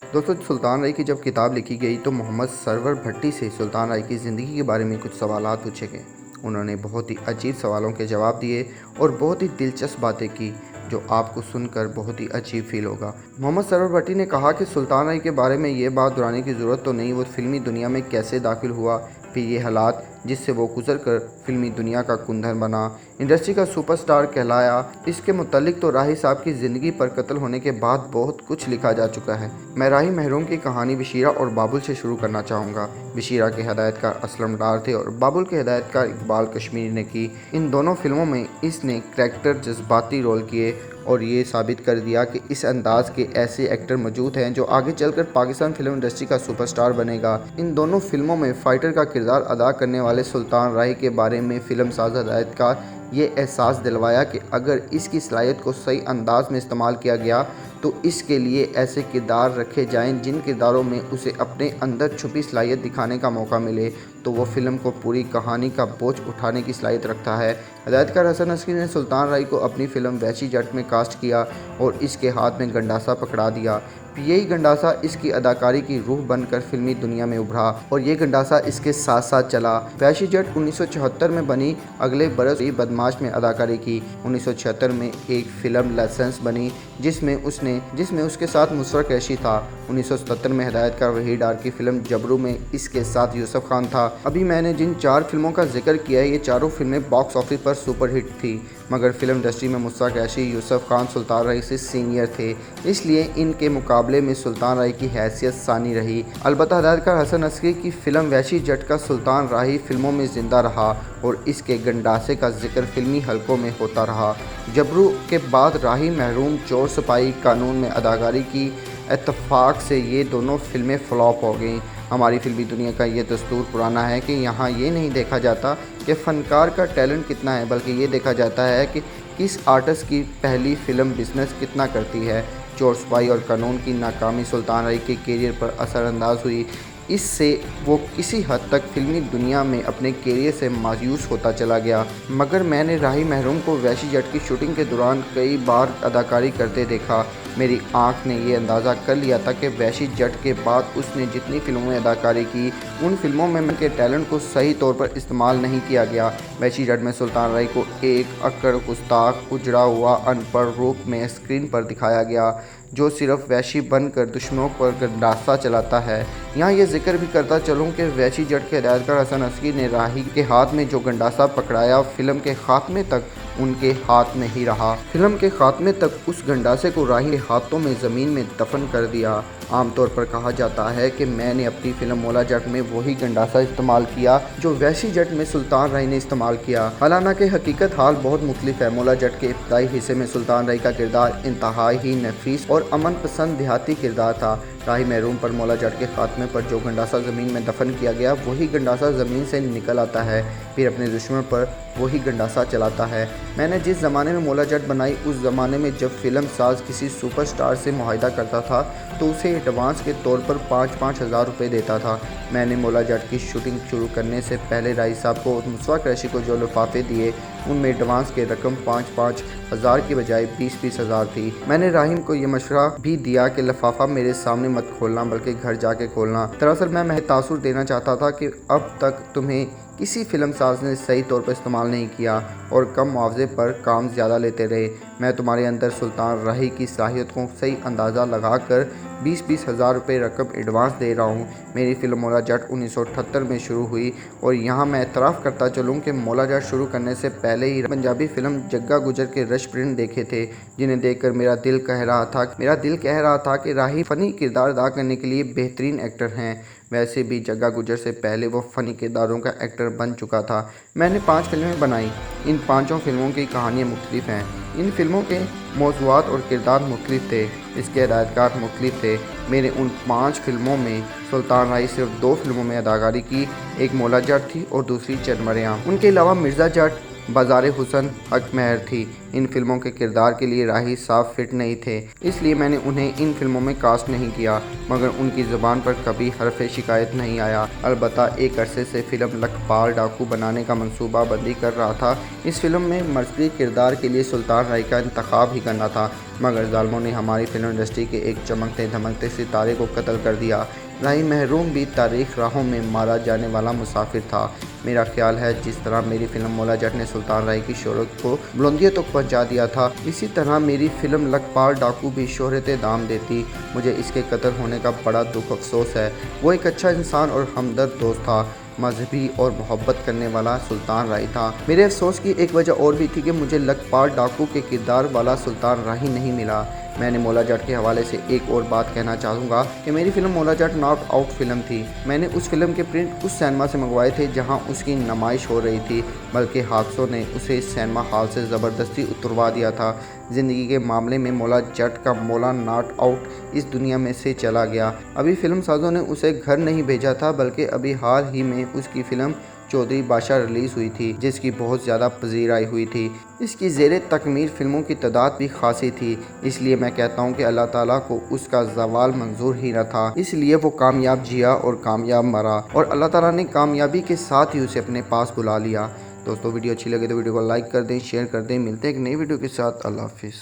दोस्तों, सुल्तान राय की जब किताब लिखी गई तो मोहम्मद सरवर भट्टी से सुल्तान राय की ज़िंदगी के बारे में कुछ सवालात पूछे गए। उन्होंने बहुत ही अजीब सवालों के जवाब दिए और बहुत ही दिलचस्प बातें की जो आपको सुनकर बहुत ही अजीब फील होगा। मोहम्मद सरवर भट्टी ने कहा कि सुल्तान राय के बारे में ये बात दोहराने की ज़रूरत तो नहीं, वो फिल्मी दुनिया में कैसे दाखिल हुआ, फिर ये हालात जिससे वो गुजर कर फिल्मी दुनिया का कुंदन बना, इंडस्ट्री का सुपरस्टार कहलाया। इसके मुतालिक तो राही साहब की ज़िंदगी पर कत्ल होने के बाद बहुत कुछ लिखा जा चुका है। मैं राही महरूम की कहानी बशीरा और बाबुल से शुरू करना चाहूँगा। बशीरा के हिदायतकार असलम डार थे और बाबुल के हिदायतकार इकबाल कश्मीरी ने की। इन दोनों फिल्मों में इसने करैक्टर जज्बाती रोल किए और ये साबित कर दिया कि इस अंदाज के ऐसे एक्टर मौजूद हैं जो आगे चलकर पाकिस्तान फिल्म इंडस्ट्री का सुपरस्टार बनेगा। इन दोनों फिल्मों में फाइटर का किरदार अदा करने वाले सुल्तान राय के बारे में फिल्म साज हिदायतकार ये एहसास दिलवाया कि अगर इसकी सलाहियत को सही अंदाज में इस्तेमाल किया गया तो इसके लिए ऐसे किरदार रखे जाएं जिन किरदारों में उसे अपने अंदर छुपी सलाहियत दिखाने का मौका मिले तो वो फिल्म को पूरी कहानी का बोझ उठाने की सलाहियत रखता है। हिदायतकार हसन अस्करी ने सुल्तान राय को अपनी फिल्म वैशी जट में कास्ट किया और इसके हाथ में गंडासा पकड़ा दिया। यही गंडासा इसकी अदाकारी की रूह बनकर फिल्मी दुनिया में उभरा और ये गंडासा इसके साथ साथ चला। वैशी जट 1974 में बनी। अगले बरस बदमाश में अदाकारी की। 1976 में एक फिल्म लाइसेंस बनी जिसमें उसके साथ मुशर्रफ कुरैशी था। 1977 में हिदायतकार वहीद डार की फिल्म जबरू में इसके साथ यूसुफ खान था। अभी मैंने जिन 4 फिल्मों का जिक्र किया है ये चारों फिल्में बॉक्स ऑफिस पर सुपरहिट थी, मगर फिल्म इंडस्ट्री में मुशर्रफ कुरैशी, यूसुफ खान सुल्तान राय से सीनियर थे, इसलिए इनके मुकाबले में सुल्तान राय की हैसियत सानी रही। अलबत्ता हिदायतकार हसन अस्करी की फिल्म वैशी जट का सुल्तान राय फिल्मों में जिंदा रहा और इसके गंडासे का जिक्र फिल्मी हलकों में होता रहा। जबरू के बाद राही महरूम, चोर सिपाही, कानून में अदाकारी की। इत्तफाक से ये दोनों फिल्में फ्लॉप हो गईं। हमारी फिल्मी दुनिया का ये दस्तूर पुराना है कि यहाँ ये नहीं देखा जाता कि फ़नकार का टैलेंट कितना है, बल्कि ये देखा जाता है कि किस आर्टिस्ट की पहली फ़िल्म बिजनेस कितना करती है। चोर सिपाही और कानून की नाकामी सुल्तान राय के करियर पर असरअंदाज हुई। इससे वो किसी हद तक फिल्मी दुनिया में अपने करियर से मायूस होता चला गया, मगर मैंने राही महरूम को वैशी जट की शूटिंग के दौरान कई बार अदाकारी करते देखा। मेरी आंख ने ये अंदाज़ा कर लिया था कि वैशी जट के बाद उसने जितनी फिल्मों में अदाकारी की उन फिल्मों में उनके टैलेंट को सही तौर पर इस्तेमाल नहीं किया गया। वैशी जट में सुल्तान राय को एक अक्कड़, गुस्ताख, उजड़ा हुआ, अनपढ़ रूप में स्क्रीन पर दिखाया गया जो सिर्फ वैशी बनकर दुश्मनों पर गंडासा चलाता है। यहाँ ये जिक्र भी करता चलूँ कि वैशी जट के हिदायतकार हसन अस्करी ने राही के हाथ में जो गंडासा पकड़ाया फिल्म के खात्मे तक उनके हाथ में ही रहा। फिल्म के खात्मे तक उस गंडासे को राही के हाथों में ज़मीन में दफन कर दिया। आमतौर पर कहा जाता है कि मैंने अपनी फिल्म मौला जट में वही गंडासा इस्तेमाल किया जो वैशी जट में सुल्तान राय ने इस्तेमाल किया। हालांकि हकीकत हाल बहुत मुख्तलिफ है। मौला जट के इब्तदाई हिस्से में सुल्तान राय का किरदार इंतहाई ही नफीस और अमन पसंद देहाती किरदार था। राही महरूम पर मौला जट के खात्मे पर जो गंडासा ज़मीन में दफन किया गया वही गंडासा ज़मीन से निकल आता है, फिर अपने दुश्मन पर वही गंडासा चलाता है। मैंने जिस ज़माने में मौला जट बनाई उस ज़माने में जब फिल्म साज किसी सुपरस्टार से मुआहिदा करता था तो उसे एडवांस के तौर पर 5-5 हज़ार रुपये देता था। मैंने मौला जट की शूटिंग शुरू करने से पहले राही साहब को मुशर्रफ कुरैशी को जो लिफाफे दिए उनमें एडवांस की रकम 5-5 हज़ार की बजाय 20-20 हज़ार थी। मैंने राहिम को यह मशवरा भी दिया कि लिफाफा मेरे सामने मत खोलना बल्कि घर जाके खोलना। दरअसल मैं तासुर देना चाहता था कि अब तक तुम्हें किसी फिल्म साज ने सही तौर पर इस्तेमाल नहीं किया और कम मुआवजे पर काम ज़्यादा लेते रहे। मैं तुम्हारे अंदर सुल्तान राही की सलाहियत को सही अंदाज़ा लगाकर 20-20 हज़ार रुपये रकम एडवांस दे रहा हूँ। मेरी फिल्म मौला जट 1978 में शुरू हुई और यहाँ मैं एतराफ़ करता चलूँ कि मौला जट शुरू करने से पहले ही पंजाबी फिल्म जग्गा गुजर के रश प्रिंट देखे थे जिन्हें देखकर मेरा दिल कह रहा था कि राही फ़नी किरदार अदा करने के लिए बेहतरीन एक्टर हैं। वैसे भी जग्गा गुजर से पहले वो फ़नी किरदारों का एक्टर बन चुका था। मैंने 5 फिल्में बनाई। इन 5 फिल्मों की कहानियाँ मुख्तलिफ हैं। इन फिल्मों के मौज़ूआत और किरदार मुख्तलिफ थे, इसके हिदायतकार मुख्तलिफ थे। मैंने उन 5 फिल्मों में सुल्तान राय सिर्फ 2 फिल्मों में अदाकारी की, एक मौला जट थी और दूसरी चरमरियाँ। उनके अलावा मिर्ज़ा जट, बाज़ार हुस्न हक महर थी। इन फिल्मों के किरदार के लिए राही साफ फिट नहीं थे, इसलिए मैंने उन्हें इन फिल्मों में कास्ट नहीं किया, मगर उनकी ज़ुबान पर कभी हरफ शिकायत नहीं आया। अलबत्ता एक अरसे से फिल्म लखपाल डाकू बनाने का मंसूबा बंदी कर रहा था। इस फिल्म में मर्कज़ी किरदार के लिए सुल्तान राही का इंतखाब ही करना था, मगर ज़ालिमों ने हमारी फिल्म इंडस्ट्री के एक चमकते धमकते सितारे को कत्ल कर दिया। राही महरूम भी तारीख राहों में मारा जाने वाला मुसाफिर था। मेरा ख्याल है जिस तरह मेरी फिल्म मौला जट ने सुल्तान राही की शोहरत को बुलंदियों तक पहुंचा दिया था, इसी तरह मेरी फिल्म लखपाल डाकू भी शोहरत दाम देती। मुझे इसके कत्ल होने का बड़ा दुख अफसोस है। वो एक अच्छा इंसान और हमदर्द दोस्त था, मजहबी और मोहब्बत करने वाला सुल्तान राही था। मेरे अफसोस की एक वजह और भी थी कि मुझे लखपाल डाकू के किरदार वाला सुल्तान राही नहीं मिला। मैंने मौला जट के हवाले से एक और बात कहना चाहूँगा कि मेरी film Maula Jatt not out film थी। मैंने उस फिल्म के प्रिंट उस सिनेमा से मंगवाए थे जहां उसकी नुमाइश हो रही थी, बल्कि हादसों ने उसे इस सिनेमा हॉल से ज़बरदस्ती उतरवा दिया था। ज़िंदगी के मामले में मौला जट का मौला नॉट आउट इस दुनिया में से चला गया। अभी फिल्म साजों ने उसे घर नहीं भेजा था, बल्कि अभी हाल ही में उसकी फ़िल्म चौधरी बादशाह रिलीज़ हुई थी, जिसकी बहुत ज़्यादा पजीराई हुई थी। इसकी ज़ेरे तकमील फ़िल्मों की तादाद भी खासी थी, इसलिए मैं कहता हूँ कि अल्लाह ताला को उसका ज़वाल मंजूर ही न था, इसलिए वो कामयाब जिया और कामयाब मरा, और अल्लाह ताला ने कामयाबी के साथ ही उसे अपने पास बुला लिया। दोस्तों, वीडियो अच्छी लगे तो वीडियो को लाइक कर दें, शेयर कर दें। मिलते हैं एक नई वीडियो के साथ। अल्लाह हाफिज़।